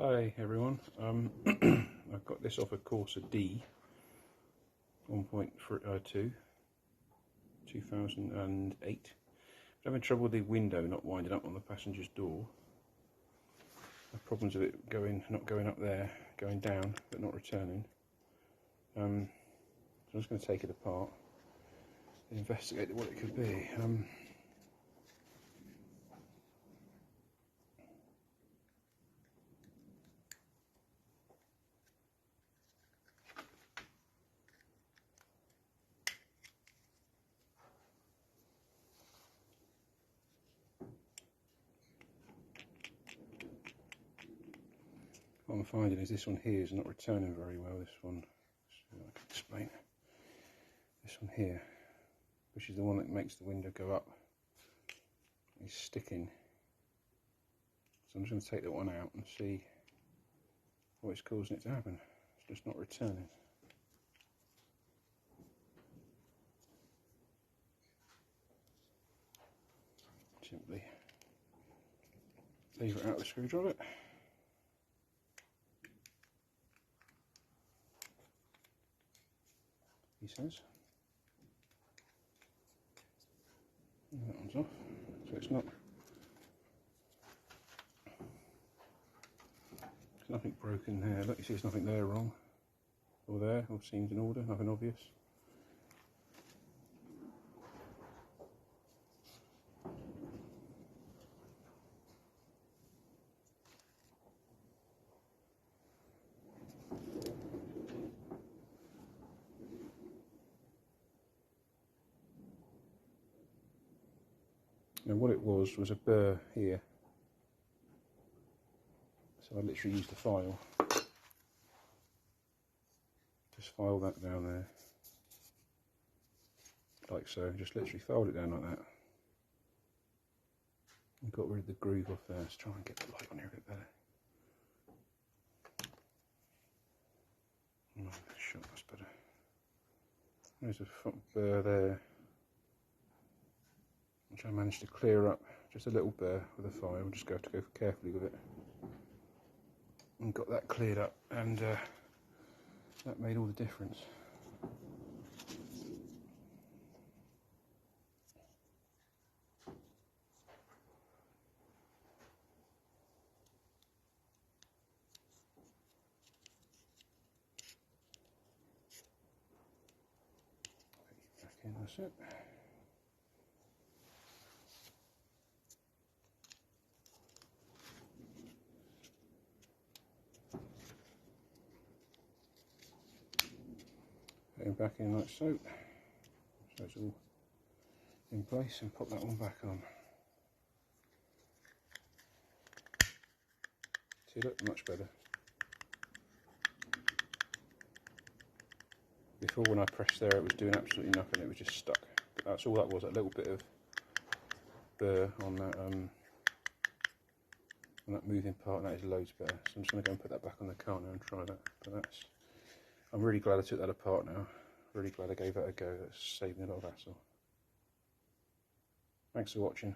Hi everyone, I've got this off a Corsa D 1.2 2008. I'm having trouble with the window not winding up on the passenger's door. I have problems with it not going up there, going down but not returning. So I'm just going to take it apart and investigate what it could be. What I'm finding is this one here is not returning very well. This one, so I can explain. This one here, which is the one that makes the window go up, is sticking. So I'm just going to take that one out and see what is causing it to happen. It's just not returning. Simply leave it out of the screwdriver. He says. And that one's off, so it's not. There's nothing broken there. Look, you see, there's nothing there wrong, or there. All seems in order. Nothing obvious. Now what it was a burr here, so I literally used a file, just file that down there, like so, just literally filed it down like that, and got rid of the groove off there. Let's try and get the light on here a bit better. Oh, shot, that's better. There's a burr there, which I managed to clear up, just a little burr with a file. Just have to go carefully with it, and got that cleared up, and that made all the difference. Back in, that's it. Put it back in like so. So it's all in place, and pop that one back on. See, look, much better. Before, when I pressed there, it was doing absolutely nothing. It was just stuck. But that's all that was. That little bit of burr on that moving part, and that is loads better. So I'm just going to go and put that back on the car now and try that. But I'm really glad I took that apart now. Really glad I gave that a go. That's saved me a lot of hassle. Thanks for watching.